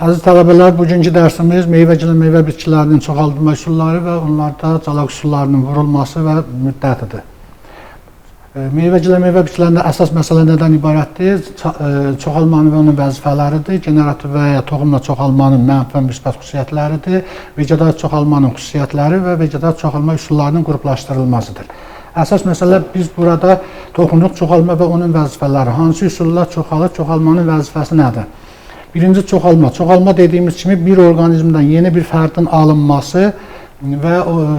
Aziz tələbələr, bugünkü dərsimiz meyvəcilə meyvə bitkilərinin çoxaldılma üsulları və onlarda calaq üsullarının vurulması və müddətidir. Meyvəcilə meyvə bitkilərində əsas məsələ nədən ibarətdir? Çoxalmanın və onun vəzifələridir, generativ və ya toxumla çoxalmanın mənfi və müsbət xüsusiyyətləridir, vecədar çoxalmanın xüsusiyyətləri və vecədar çoxalma üsullarının qruplaşdırılmasıdır. Əsas məsələ biz burada toxumluq çoxalma və onun vəzifələri, hansı üsulla çoxalır, çoxalmanın vəzifəsi nədir? Birinci çoxalma. Çoxalma dediyimiz kimi bir orqanizmdən yeni bir fərdin alınması və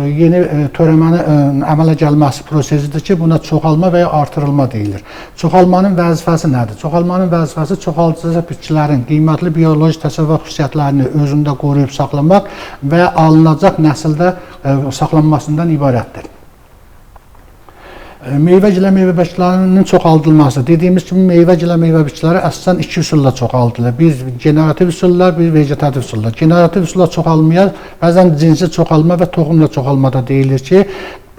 yeni törəmənin əmələ gəlməsi prosesidir ki, buna çoxalma və ya artırılma deyilir. Çoxalmanın vəzifəsi nədir? Çoxalmanın vəzifəsi çoxaldıcı bitkilərin qiymətli bioloji təsərrüfat xüsusiyyətlərini özündə qoruyub saxlamaq və alınacaq nəsildə saxlanmasından ibarətdir. Meyvəcilə meyvə bitkilərinin çoxaldılması. Dediyimiz kimi meyvəcilə meyvə bitkiləri əsasən iki üsulla çoxaldılır. Bir generativ üsullar, bir vegetativ üsullar. Generativ üsulla çoxalmaya bəzən cinsi çoxalma və toxumla çoxalmada deyilir ki,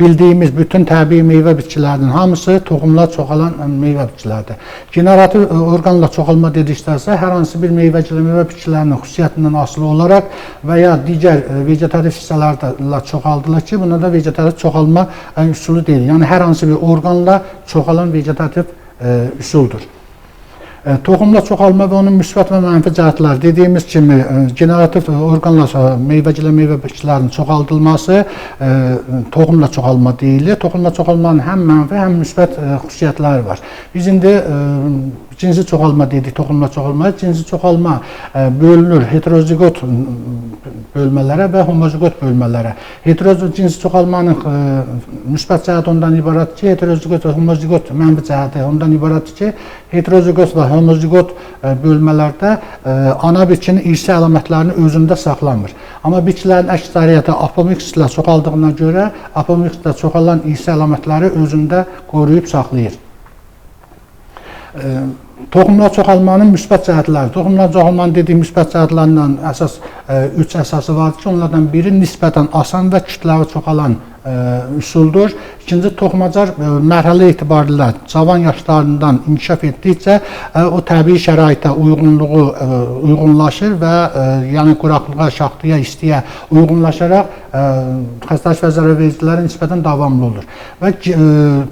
bildiyimiz bütün təbii meyvə bitkilərinin hamısı toxumla çoxalan meyvə bitkilərdir. Generativ orqanla çoxalma dediklərsə, hər hansı bir meyvəcilə meyvə bitkilərinin xüsusiyyətindən asılı olaraq və ya digər vegetativ hissələrlə çoxaldılır ki, buna da vegetativ çoxalma üsulu deyilir. Yəni, hər hansı bir orqanla çoxalan vegetativ üsuldur. Toxumla çoxalma və onun müsbət və mənfi cəhətləri dediyimiz kimi generativ orqanla meyvəcilə meyvə bitkilərinin çoxaldılması toxumla çoxalma deyilir. Toxumla çoxalmanın həm mənfi, həm müsbət xüsusiyyətləri var. Biz indi cinsi çoxalma dedik, toxumla çoxalma. Cinsi çoxalma bölünür heterozigot bölmələrə və homozigot bölmələrə. Heterozigot cinsi çoxalmanın müsbət cəhəti ondan ibarətdir ki, heterozigot və homozigot mənfi cəhəti ondan ibarətdir ki, heterozigot və homozigot bölmələrdə ana bitkinin irsi əlamətlərini özündə saxlamır. Amma bitkilərin əksəriyyəti apomixlə çoxaldığına görə apomixlə çoxalan irsi əlamətləri özündə qoruyub saxlayır. Toxumla çoxalmanın müsbət cəhətləri. Toxumla çoxalmanın dediyi müsbət cəhətlərindən əsas üç əsası vardır ki, onlardan biri nisbətən asan və kütləvi çoxalan üsuldur. İkinci, toxumacar mərhələ etibarilə cavan yaşlarından inkişaf etdikcə o təbii şəraitə uyğunlaşır və yəni quraqlığa, şaxtaya, istiyə uyğunlaşaraq xəstəlik və zərərvericilərə nisbətən davamlı olur. Və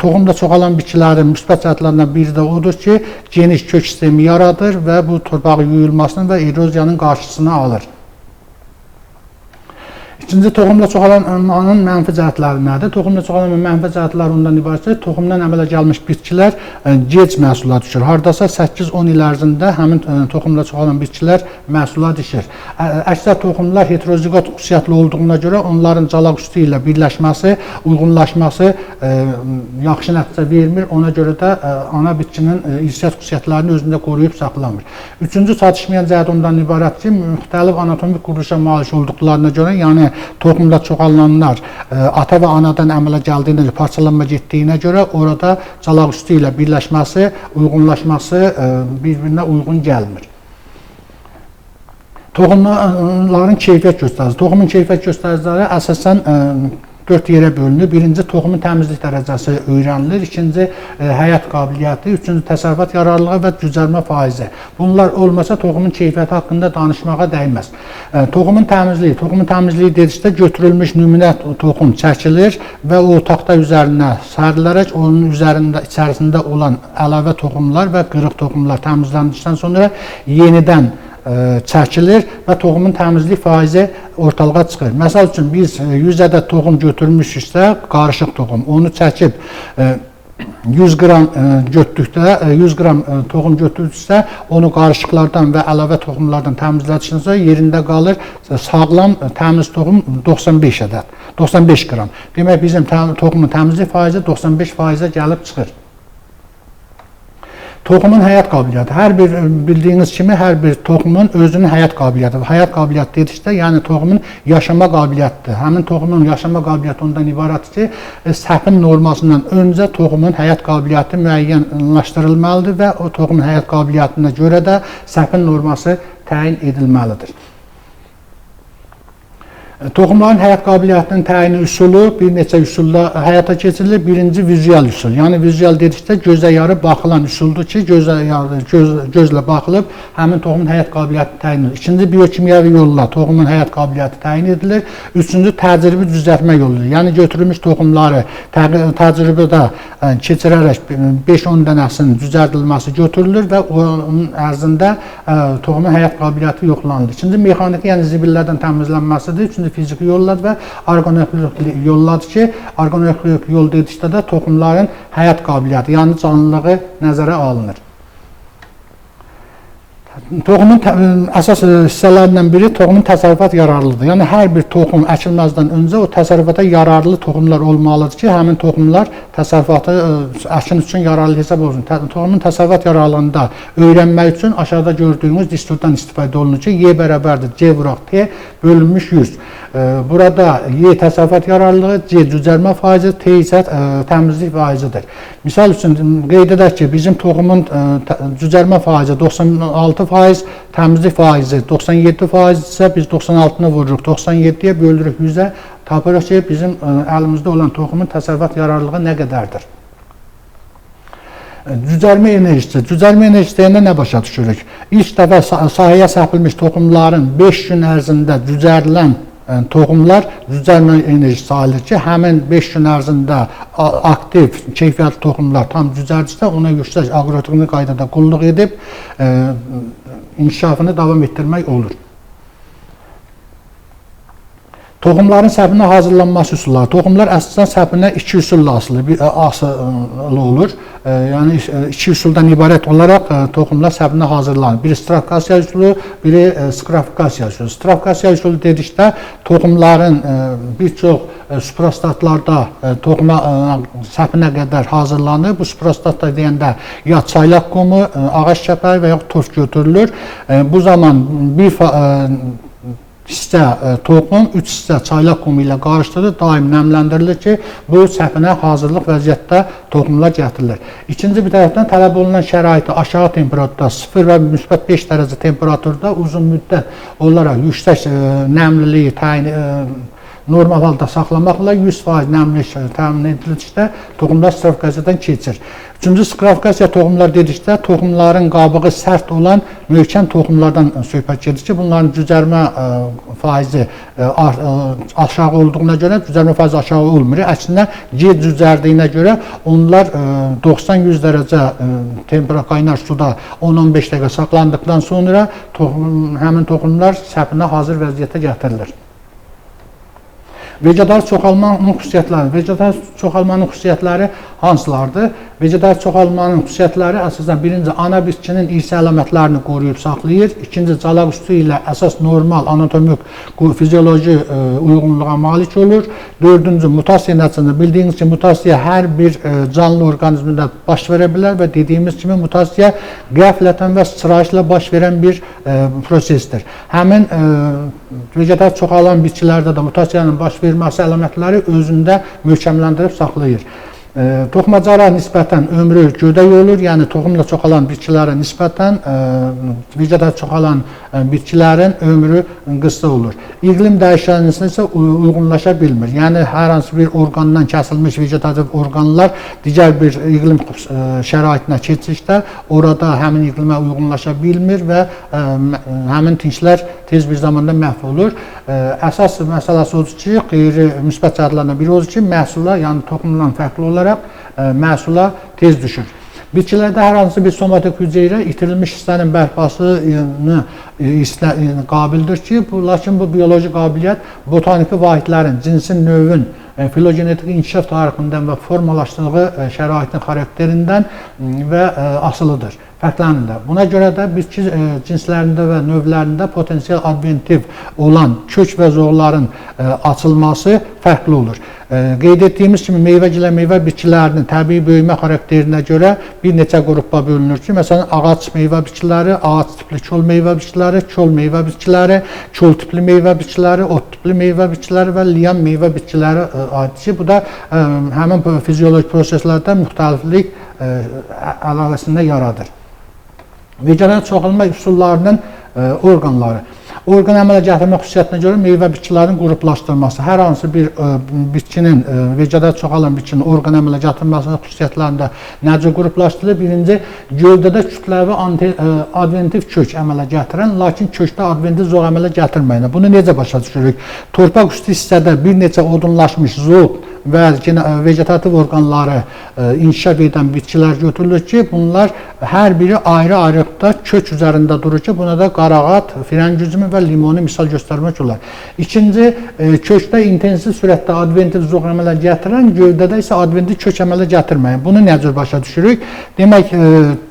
toxumda çoxalan bitkilərin müsbət cəhətlərindən biri də odur ki, geniş kök sistemi yaradır və bu torpağın yuyulmasını və eroziyanın qarşısını alır. İkinci, toxumla çoxalanmanın mənfi cəhətləri nədir? Toxumla çoxalanmanın mənfi cəhətləri ondan ibarətdir. Toxumdan əmələ gəlmiş bitkilər gec məhsula düşür. Hardasa 8-10 il ərzində həmin toxumla çoxalan bitkilər məhsula düşür. Əksər toxumlar heterozigot xüsusiyyətli olduğuna görə onların calaq üstü ilə birləşməsi, uyğunlaşması yaxşı nəticə vermir. Ona görə də ana bitkinin irsiyyət xüsusiyyətlərini özündə qoruyub saxlamır. Üçüncü, çatışmayan cəhət ondan ibarətdir ki, müxtəlif anatomik quruluşa malik olduqlarına görə, yəni toxumla çoxalanlar ata və anadan əmələ gəldiyinə görə, parçalanma getdiyinə görə orada calaq üstü ilə birləşməsi, uyğunlaşması bir-birinə uyğun gəlmir. Toxumların keyfiyyət göstəricisi. Toxumun keyfiyyət göstəriciləri əsasən 4 yerə bölünür. Birinci, toxumun təmizlik dərəcəsi öyrənilir. İkinci, həyat qabiliyyəti. Üçüncü, təsərrüfat yararlılığı və cücərmə faizi. Bunlar olmasa toxumun keyfiyyəti haqqında danışmağa dəyməz. Toxumun təmizliyi dedikdə götürülmüş nümunə toxum çəkilir və o taxta üzərinə sərilərək onun içərisində olan əlavə toxumlar və qırıq toxumlar təmizləndikdən sonra yenidən çəkilir və toxumun təmizlik faizi ortalığa çıxır. Məsəl üçün, biz 100 ədəd toxum götürmüşüksə, qarışıq toxum, onu çəkib 100 qram götürdükdə, 100 qram toxum götürdüksə, onu qarışıqlardan və əlavə toxumlardan təmizlədikdən sonra yerində qalır sağlam, təmiz toxum 95 ədəd, 95 qram. Demək, bizim toxumun təmizlik faizi 95%-ə gəlib çıxır. Toxumun həyat qabiliyyəti. Hər bir bildiyiniz kimi hər bir toxumun özünün həyat qabiliyyəti. Həyat qabiliyyəti dedikdə, yəni toxumun yaşama qabiliyyətidir. Həmin toxumun yaşama qabiliyyəti ondan ibarətdir ki, səpin normasından öncə toxumun həyat qabiliyyəti müəyyənləşdirilməlidir və o toxumun həyat qabiliyyətinə görə də səpin norması təyin edilməlidir. Toxumların həyat qabiliyyətinin təyini üsulu bir neçə üsulla həyata keçirilir. Birinci vizual üsul. Yəni vizual dedikdə gözə yarı baxılan üsuldur ki, gözlə baxılıb həmin toxumun həyat qabiliyyəti təyin edilir. İkinci biokimyəvi yolla toxumun həyat qabiliyyəti təyin edilir. Üçüncü təcrübi düzəltmə yoludur. Yəni götürülmüş toxumları təcrübədə keçirərək 5-10 dənəsinin düzəldilməsi götürülür və onun ərzində toxumun həyat qabiliyyəti yoxlanılır. İkinci mexaniki, yəni zibillərdən təmizlənməsidir. Üçüncü fiziki yolladır və orqanoekologik yolladır ki, orqanoekologik yol dedikdə də toxumların həyat qabiliyyəti, yəni canlılığı nəzərə alınır. Toxumun əsas hissələrindən biri toxumun təsərrüfat yararlılıdır. Yəni hər bir toxum əkilməzdən öncə o təsərrüfata yararlı toxumlar olmalıdır ki, həmin toxumlar təsərrüfatı əkin üçün yararlı hesab olsun. Toxumun təsərrüfat yararlılığında öyrənmək üçün aşağıda gördüyünüz disturdan istifadə olunur ki, Y bərabərdir C vuraq T bölünmüş 100. Burada Y təsərrüfat yararlılığı, C cücərmə faizi, T isə təmizlik faizidir. Misal üçün qeyd edək ki, bizim toxumun cücərmə faizi 96%, təmizlik faizi 97% isə biz 96-nı vururuq, 97-yə bölürük 100-ə, tapırıq ki, bizim əlimizdə olan toxumun təsərrüfat yararlılığı nə qədərdir? Cücərmə enerjisi. Cücərmə enerjisi deyəndə nə başa düşürük? İlk dəfə sahəyə səpilmiş toxumların 5 gün ərzində cücərilən toxumlar cücərmə enerjisi sayılır ki, həmin 5 gün ərzində aktiv, keyfiyyətli toxumlar tam cücərdirsə, ona yüksək aqrotexnik qaydada qulluq edib inkişafını davam etdirmək olur. Toxumların səpinə hazırlanması üsulları. Toxumlar əsasən səpinə 2 üsulla asılı olur. Yəni 2 üsuldan ibarət olaraq toxumlar səpinə hazırlanır. Biri strafikasiya üsulu, biri skrafikasiya üsulu. Strafikasiya üsulu dedikdə toxumların bir çox suprastatlarda toxuma səpinə qədər hazırlanır. Bu suprastatlar deyəndə ya çaylaq qumu, ağac kəpəyi və ya torf götürülür. Bu zaman bir hissə toxum, 3 hissə çaylaq qumu ilə qarışdırılır, daim nəmləndirilir ki, bu səpinə hazırlıq vəziyyətdə toxumlar gətirilir. İkinci bir tərəfdən tələb olunan şəraitdə aşağı temperaturda 0 və müsbət 5 dərəcə temperaturda uzun müddət olaraq yüksək nəmliliyi normal halda saxlamaqla 100% nəmlik təmin edildikdə toxumlar strafikasiyadan keçir. Üçüncü skrafikasiya toxumlar dedikdə toxumların qabığı sərt olan möhkəm toxumlardan söhbət gedir ki, bunların cücərmə faizi aşağı olduğuna görə cücərmə faizi aşağı olmur. Əksinə gec cücərdiyinə görə onlar 90-100 dərəcə qaynar suda 10-15 dəqiqə saxlandıqdan sonra həmin toxumlar səpinə hazır vəziyyətə gətirilir. Vegetar çoxalmanın xüsusiyyətləri. Vegetar çoxalmanın xüsusiyyətləri hansılardır? Vegetar çoxalmanın xüsusiyyətləri əsasən birinci ana bitkinin irsi əlamətlərini qoruyub saxlayır. İkinci calaq üstü ilə əsas normal anatomik fizioloji uyğunluğa malik olur. Dördüncü mutasiya nəticəsində bildiyiniz ki, mutasiya hər bir canlı orqanizmdə baş verə bilər və dediyimiz kimi mutasiya qəflətən və sıçrayışla baş verən bir prosesdir. Həmin vegetar çoxalan bitkilərdə də mutasiyanın baş verməsi əlamətləri özündə möhkəmləndirib saxlayır. Toxumacara nisbətən ömrü gödək olur, yəni toxumla çoxalan bitkilərə nisbətən vegetar çoxalan bitkilərin ömrü qısa olur. İqlim dəyişkənlisinə isə uyğunlaşa bilmir. Yəni hər hansı bir orqandan kəsilmiş vegetativ orqanlar digər bir iqlim şəraitinə keçdikdə orada həmin iqlimə uyğunlaşa bilmir və həmin tinklər tez bir zamanda məhv olur. Əsas məsələsi odur ki, qeyri-müsbət cəhətlərdən biri odur ki, məhsula, yəni toxumdan fərqli olaraq məhsula tez düşür. Bitkilərdə hər hansı bir somatik hüceyrə itirilmiş hissənin bərpasını qabildir ki, lakin bu bioloji qabiliyyət botaniki vahidlərin, cinsin, növün, filogenetik inkişaf tarixindən və formalaşdığı şəraitin xarakterindən və asılıdır, fərqlənirlər. Buna görə də bitki cinslərində və növlərində potensial adventiv olan kök və zoğların açılması fərqli olur. Qeyd etdiyimiz kimi meyvəgilə meyvə bitkilərinin təbii böyümə xarakterinə görə bir neçə qruppa bölünür ki, məsələn, ağac meyvə bitkiləri, ağac tipli kol meyvə bitkiləri, kol meyvə bitkiləri, kol tipli meyvə bitkiləri, ot tipli meyvə bitkiləri və liyan meyvə bitkiləri aiddir ki, bu da həmin fizioloji proseslərdə müxtəliflik əlavəsində yaradır. Vegetar çoxalma üsullarının orqanları. Orqan əmələ gətirmə xüsusiyyətinə görə meyvə bitkilərinin qruplaşdırılması, hər hansı bir bitkinin, vegetat çoxalan bitkinin orqan əmələ gətirməsi xüsusiyyətlərində necə qruplaşdırılır? Birinci, gövdədə kütləvi adventiv kök əmələ gətirən, lakin kökdə adventiv zoğ əmələ gətirməyən. Bunu necə başa düşürük? Torpaq üstü hissədə bir neçə odunlaşmış zoğ və vegetativ orqanları inkişaf edən bitkilər götürülür ki, bunlar hər biri ayrı-ayrılıqda kök üzərində durur ki, buna da qarağat, firəngi üzümü və limonu misal göstərmək olar. İkinci, kökdə intensiv sürətdə adventiv zoğ əmələ gətirən, gövdədə isə adventiv kök əmələ gətirməyən. Bunu necə başa düşürük? Demək,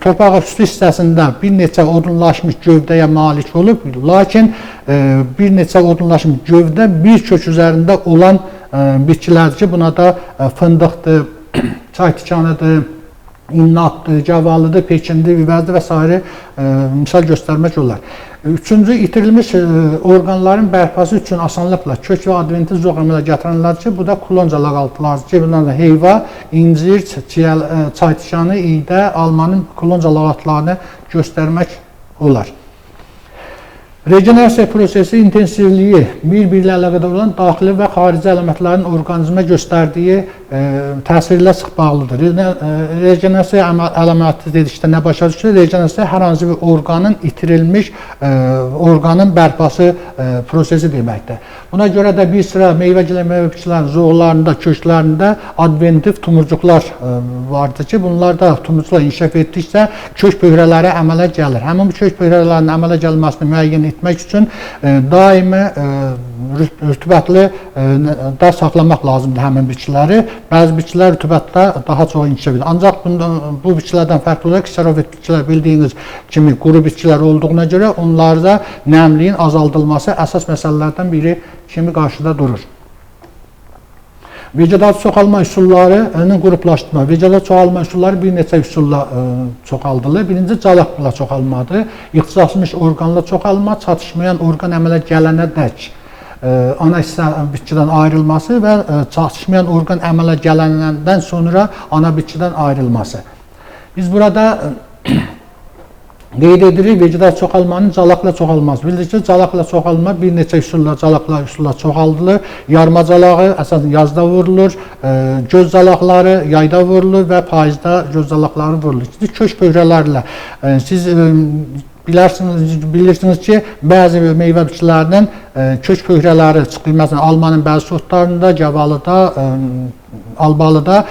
torpaq üstü hissəsində bir neçə odunlaşmış gövdəyə malik olub, lakin bir neçə odunlaşmış gövdə bir kök üzərində olan bitkilərdir ki, buna da fındıqdır, çay tikanıdır, innatdır, gavalıdır, pekindir, vivəzdir və s. Misal göstərmək olar. Üçüncü, itirilmiş orqanların bərpası üçün asanlıqla kök və adventiv zoğ əmələ gətirənlər ki, bu da kulonca lağaltılardır ki, bunlar da heyva, incir, çay tikanı, iğdə, almanın kulonca lağaltılarını göstərmək olar. Regenerasiya prosesi intensivliyi bir-biriyle əlaqədar olan daxili və xarici əlamətlərin orqanizmə göstərdiyi təsirlə sıx bağlıdır. Regenerasiya əlaməti dedikdə nə başa düşür? Regenerasiya hər hansı bir orqanın itirilmiş orqanın bərpası prosesi deməkdir. Buna görə də bir sıra meyvəcilə meyvə bitkilərin zoğlarında, köklərində adventiv tumurcuqlar vardır ki, bunlar da tumurcuqlar inkişaf etdikcə kök böhrələri əmələ gəlir. Həmin bu kök böhrələrinin əmələ gəlməsini müəyyən etmək üçün daimi rütubətli da saxlamaq lazımdır həmin bitkiləri. Bəzi bitkilər rütubətdə daha çox inkişaf edir. Ancaq bu bitkilərdən fərqli olaraq kserofit bitkilər bildiyiniz kimi quru bitkilər olduğuna görə onlarda nəmliyin azaldılması əsas məsələlərdən biri kimi qarşıda durur. Vegetativ çoxalma üsullarının qruplaşdırma. Vegetativ çoxalma üsulları bir neçə üsulla çoxaldılır. Birinci, calaqla çoxalmadır. İxtisaslaşmış orqanla çoxalma, çatışmayan orqan əmələ gələnə dək ana hissə bitkidən ayrılması və çatışmayan orqan əmələ gələndən sonra ana bitkidən ayrılması. Biz burada qeyd edirik, vegetativ çoxalmanın calaqla çoxalması. Bildirik ki, calaqla çoxalma bir neçə üsulla, calaqla üsulla çoxaldılır. Yarma calağı əsasən yazda vurulur, göz calaqları yayda vurulur və payızda göz calaqları vurulur. Kök böhrələrlə siz bilirsiniz ki, bəzi meyvə bitkilərinin kök böhrələri çıxır. Məsələn, almanın bəzi sortlarında, gavalıda, albalıda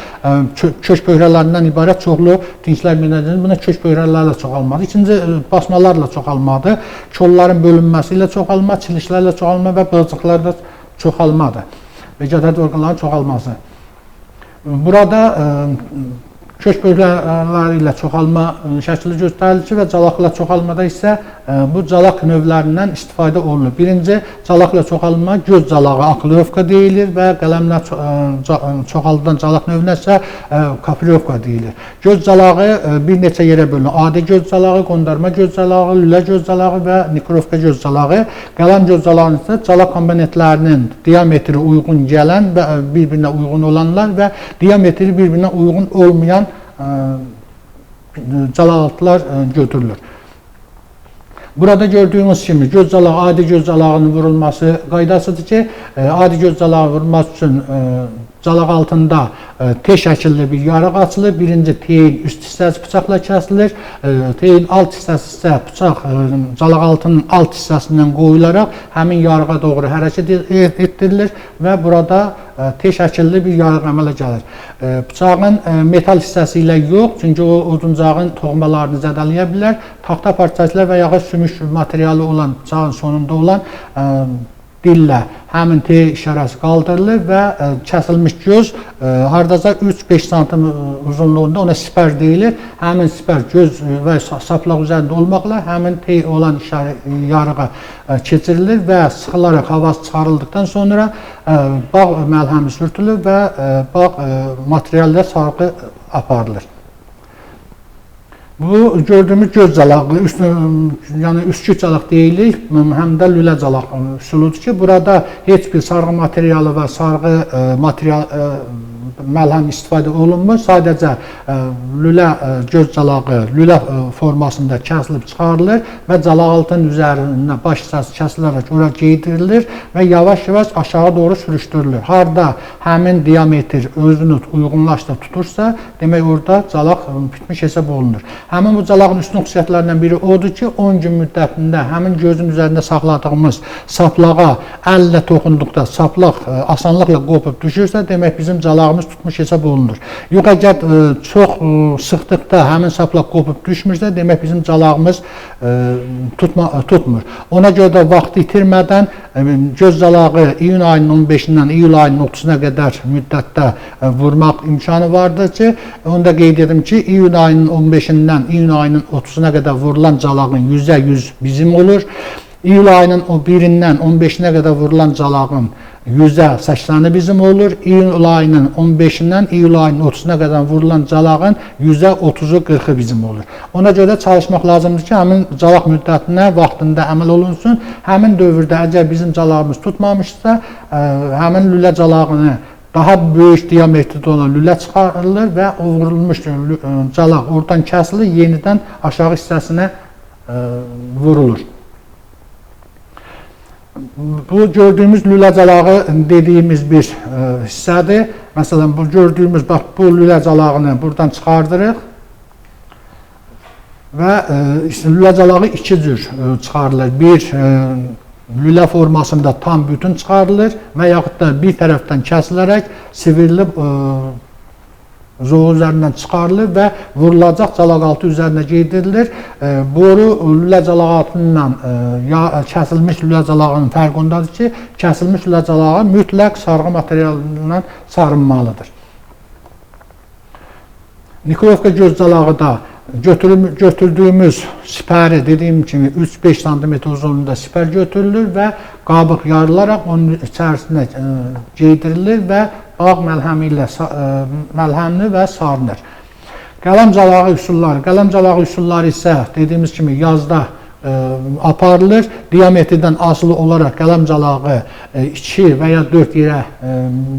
kök böhrələrindən ibarət çoxlu dinclər mineralları buna kök böhrələrlə çoxalmadır. İkinci, basmalarla çoxalmadır. Kolların bölünməsi ilə çoxalma, çilişlərlə çoxalma və bığcıqlarla çoxalmadır. Vegetativ orqanların çoxalması. Burada kök böhrələri ilə çoxalma şəkli göstərilir ki və calaqla çoxalmada isə bu calaq növlərindən istifadə olunur. Birinci, calaqla çoxalma göz calağı aklirovka deyilir və qələmlə çoxaldılan calaq növünə isə kaprirovka deyilir. Göz calağı bir neçə yerə bölünür. Adi göz calağı, qondarma göz calağı, lülə göz calağı və nikrovka göz calağı. Qələm göz calağı isə calaq komponentlərinin diametri uyğun gələn və bir-birinə uyğun olanlar və diametri bir-birinə uyğun olmayan calaqlar götürülür. Burada gördüyünüz kimi göz calağı, adi göz calağının vurulması qaydasıdır ki, adi göz calağı vurulması üçün calaq altında T şəkilli bir yarıq açılır. Birinci T'in üst hissəsi bıçaqla kəsilir. T'in alt hissəsi isə bıçaq calaq altının alt hissəsindən qoyularaq həmin yarığa doğru hərəkət etdirilir və burada T şəkilli bir yarıq əmələ gəlir. Bıçağın metal hissəsi ilə yox, çünki o oduncağın toxumalarını zədələyə bilər. Taxta parçasıyla və yaxud sümük materialı olan bıçağın sonunda olan dillə həmin T işarəsi qaldırılır və kəsilmiş göz hardaca 3-5 sm uzunluğunda ona sipər deyilir. Həmin sipər göz və saplaq üzərində olmaqla həmin T olan yarığa keçirilir və sıxılaraq havası çıxarıldıqdan sonra bağ məlhəmi sürtülür və bağ materiallə sarğı aparılır. Bu gördüyümüz göz calağı, yəni üskük calaq deyilir, həm də lülə calaq üsuludur ki, burada heç bir sarğı materialı və sarğı məlhəm istifadə olunmur. Sadəcə lülə göz calağı lülə formasında kəsilib çıxarılır və calaq-altının üzərinə baş hissəsi kəsilərək ora geydirilir və yavaş-yavaş aşağı doğru sürüşdürülür. Harda həmin diametr özünü uyğunlaşda tutursa, demək orada calaq bitmiş hesab olunur. Həmin bu calağın üstün xüsusiyyətlərindən biri odur ki, 10 gün müddətində həmin gözün üzərində saxladığımız saplağa əllə toxunduqda saplaq asanlıqla qopub düşürsə, demək bizim calağımız tutmuş hesab olunur. Yox, əgər çox sıxdıqda həmin saplaq qopub düşmürsə, demək bizim calağımız tutmur. Ona görə də vaxt itirmədən göz calağı iyun ayının 15-dən iyul ayının 30-una qədər müddətdə vurmaq imkanı vardır ki, onu da qeyd edim ki, iyun ayının 15-dən iyun ayının 30-una qədər vurulan calağın %100 bizim olur. İyul ayının 1-dən 15-nə qədər vurulan calağın %80-i bizim olur. İyul ayının 15-dən iyul ayının 30-una qədər vurulan calağın %30-u 40-ı bizim olur. Ona görə çalışmaq lazımdır ki, həmin calaq müddətinə vaxtında əməl olunsun. Həmin dövrdə əgər bizim calağımız tutmamışsa, həmin lülə calağını daha böyük diametrdə olan lülə çıxarılır və o vurulmuş calaq oradan kəsilir, yenidən aşağı hissəsinə vurulur. Bu gördüyümüz lülə calağı dediyimiz bir hissədir. Məsələn, bu gördüyümüz, bax, bu lülə calağını buradan çıxardırıq və lülə calağı iki cür çıxarılır. Bir, lülə formasında tam bütün çıxarılır və yaxud da bir tərəfdən kəsilərək sivrilib zoğu üzərindən çıxarılır və vurulacaq calaq-altı üzərinə geydirilir. Boru lülə calaq-altından kəsilmiş lülə calağının fərqi ondadır ki, kəsilmiş lülə calağı mütləq sarğı materialından sarınmalıdır. Nikolaevka göz calağı da götürdüyümüz sipəri dediyim kimi 3-5 cm uzunluğunda sipər götürülür və qabıq yarılaraq onun içərisinə geydirilir və ağ məlhəmi ilə məlhəmli və sarınır. Qələm calağı üsulları isə dediyimiz kimi yazda aparılır. Diametrdən asılı olaraq qələm calağı 2 və ya 4 yerə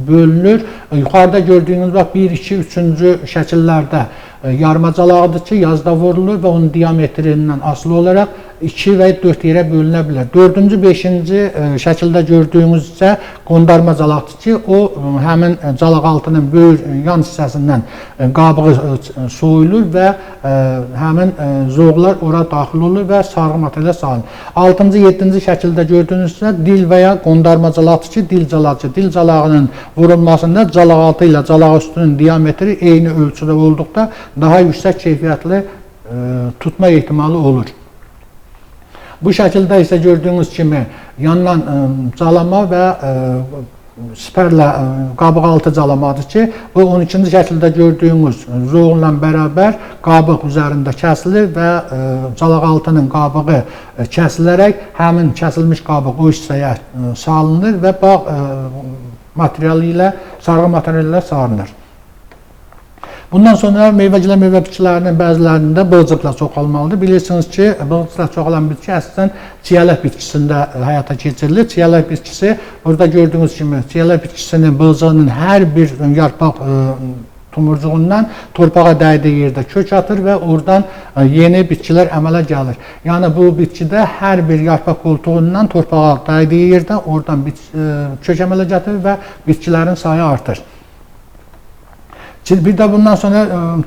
bölünür. Yuxarıda gördüyünüz 1, 2, 3-cü şəkillərdə yarma calağıdır ki, yazda vurulur və onun diametrindən asılı olaraq 2 və 4 yerə bölünə bilər. 4-cü, 5-ci şəkildə gördüyümüz isə qondarma calaqdır ki, o həmin calaq-altının böyük yan hissəsindən qabığı soyulur və həmin zoğlar ora daxil olur və sarğı materiala salınır. 6-cı, 7-ci şəkildə gördüyünüz isə dil və ya qondarma calaqdır ki, dil calağı. Dil calağının vurulmasında calaq-altı ilə calaq-üstünün diametri eyni ölçüdə olduqda daha yüksək keyfiyyətli tutma ehtimalı olur. Bu şəkildə isə gördüyünüz kimi yandan calama və sipərlə qabıq altı calamadır ki, bu 12-ci şəkildə gördüyünüz zoğunla bərabər qabıq üzərində kəsilir və calaq altının qabığı kəsilərək həmin kəsilmiş qabıq o hissəyə salınır və bağ materialı ilə, sarğı materialı ilə sarınır. Bundan sonra meyvəcilər, meyvə bitkilərinin bəzilərində bığcıqlar çoxalmalıdır. Bilirsiniz ki, bığcıqlar çoxalan bitki əslən çiyələk bitkisində həyata keçirilir. Çiyələk bitkisi, burada gördüyünüz kimi çiyələk bitkisinin bığcığının hər bir yarpaq tumurcuğundan torpağa dəydiyi yerdə kök atır və oradan yeni bitkilər əmələ gəlir. Yəni bu bitkidə hər bir yarpaq qoltuğundan torpağa dəydiyi yerdə oradan kök əmələ gətirir və bitkilərin sayı artır. Bir də bundan sonra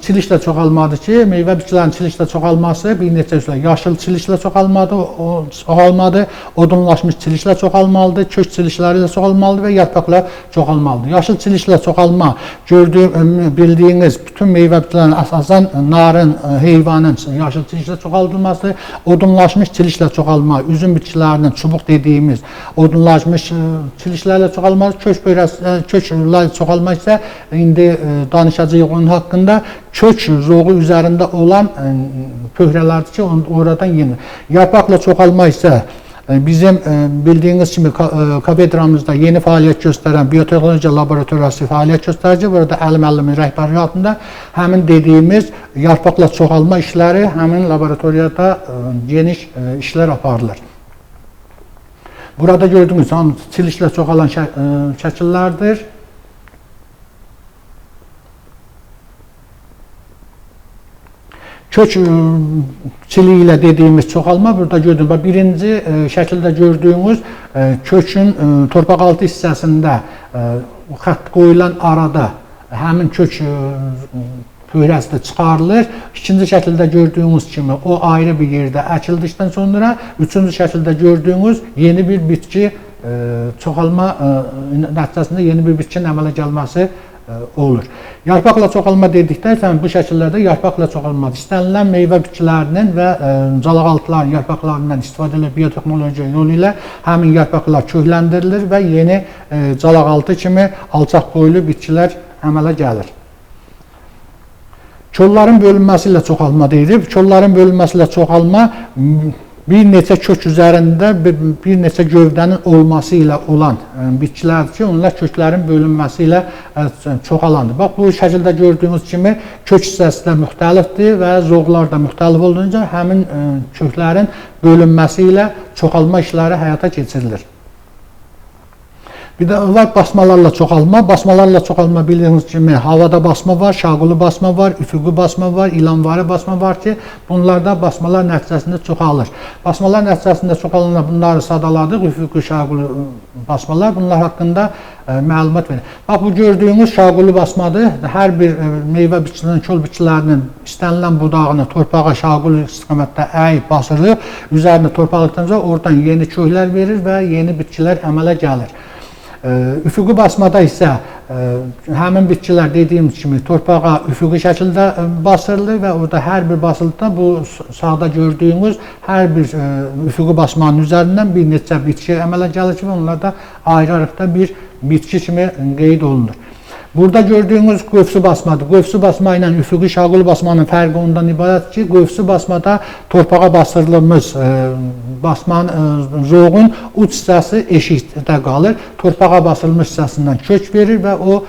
çilişlə çoxalmadır ki, meyvə bitkilərinin çilişlə çoxalması bir neçə üsulə. Yaşıl çilişlə çoxalmadır, odunlaşmış çilişlə çoxalmalıdır, kök çilişləri ilə çoxalmalıdır və yarpaqlar çoxalmalıdır. Yaşıl çilişlə çoxalma bildiyiniz bütün meyvə bitkilərinin əsasən narın, heyvanın yaşıl çilişlə çoxaldılması, odunlaşmış çilişlə çoxalma, üzüm bitkilərinin çubuq dediyimiz odunlaşmış çilişlərlə çoxalması, köklə çoxalma isə indi danışacağıq onun haqqında kök zoğu üzərində olan pöhrələrdir ki, oradan yeni. Yarpaqla çoxalma isə bizim bildiyiniz kimi kafedramızda yeni fəaliyyət göstərən biotexnologiya laboratoriyası fəaliyyət göstərici. Burada Əli müəllimin rəhbərliyyətində həmin dediyimiz yarpaqla çoxalma işləri həmin laboratoriyada geniş işlər aparılır. Burada gördüyünüz çilişlə çoxalan şəkillərdir. Kök çiliğiyle dediyimiz çoxalma burada gördüyünüz. Birinci şəkildə gördüyünüz kökün torpaq altı hissəsində xətt qoyulan arada həmin kök pöhrəsi də çıxarılır. İkinci şəkildə gördüyünüz kimi o ayrı bir yerdə əkildikdən sonra üçüncü şəkildə gördüyünüz yeni bir bitki çoxalma nəticəsində yeni bir bitkinin əmələ gəlməsi olur. Yarpaqla çoxalma dedikdə bu şəkillərdə yarpaqla çoxalma istənilən meyvə bitkilərinin və calaqaltıların yarpaqlarından istifadə edilir biotexnologiya yolu ilə həmin yarpaqlar kökləndirilir və yeni calaqaltı kimi alçaq boylu bitkilər əmələ gəlir. Kolların bölünməsi ilə çoxalma deyilir. Kolların bölünməsi ilə çoxalma bir neçə kök üzərində bir neçə gövdənin olması ilə olan bitkilərdir ki, onlar köklərin bölünməsi ilə çoxalanır. Bax, bu şəkildə gördüyünüz kimi kök hissəsi də müxtəlifdir və zoğlar da müxtəlif olduğunca həmin köklərin bölünməsi ilə çoxalma işləri həyata keçirilir. Bir də var basmalarla çoxalma. Basmalarla çoxalma bildiyiniz kimi havada basma var, şaquli basma var, üfüqi basma var, ilanvari basma var ki, bunlarda basmalar nəticəsində çoxalır. Basmalar nəticəsində çoxalınca bunları sadaladıq, üfüqi, şaquli basmalar. Bunlar haqqında məlumat verir. Bax, bu gördüyünüz şaquli basmadır. Hər bir meyvə bitkisinin, kol bitkilərinin istənilən budağını torpağa şaquli istiqamətdə əyib basırıq. Üzərinə torpaqlıqdan sonra oradan yeni köklər verir və yeni bitkilər əmələ gəlir. Üfüqi basmada isə həmin bitkilər dediyimiz kimi torpağa üfüqi şəkildə basırılır və orada hər bir basılıqda bu sağda gördüyünüz hər bir üfüqi basmanın üzərindən bir neçə bitki əmələ gəlir ki, onlarda ayrı-ayrıqda bir bitki kimi qeyd olunur. Burada gördüyünüz qövsü basmadır. Qövsü basma ilə üfüqi şaquli basmanın fərqi ondan ibarət ki, qövsü basmada torpağa basırılmış basmanın zoğun uç hissəsi eşikdə qalır. Torpağa basılmış hissəsindən kök verir və o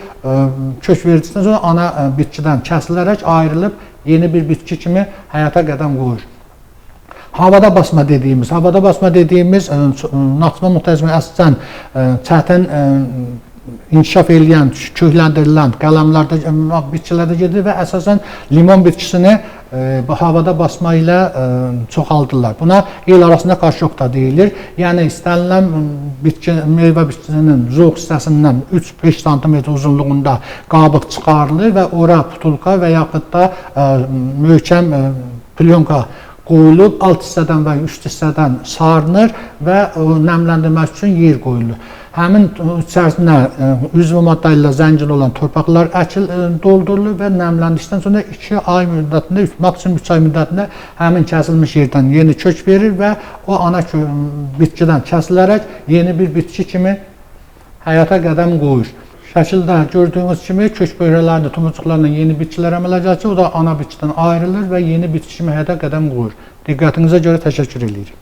kök verdikdən sonra ana bitkidən kəsilərək ayrılıb yeni bir bitki kimi həyata qədəm qoyur. Havada basma dediyimiz naxçıvan müxtəlifə əsasən çətin inkişaf edən, kökləndirilən qələmlərdə, bitkilərdə gedir və əsasən limon bitkisini havada basma ilə çoxaldırlar. Buna el arasında kaşok da deyilir. Yəni istənilən meyvə bitkisinin zoğ hissəsindən 3-5 sm uzunluğunda qabıq çıxarılır və ora putulka və yaxud da möhkəm plyonka qoyulub, alt hissədən və üst hissədən sarınır və nəmləndirmək üçün yer qoyulur. Həmin içərisinə üzvü maddə ilə zəngin olan torpaqlar doldurulur və nəmləndikdən sonra 2 ay müddətində, maksimum 3 ay müddətində həmin kəsilmiş yerdən yeni kök verir və o ana bitkidən kəsilərək yeni bir bitki kimi həyata qədəm qoyur. Şəkildə gördüyünüz kimi kök böhrələrində, tumucuqlarla yeni bitkilər əmələ gəlsə, o da ana bitkidən ayrılır və yeni bitki kimi həyata qədəm qoyur. Diqqətinizə görə təşəkkür edirik.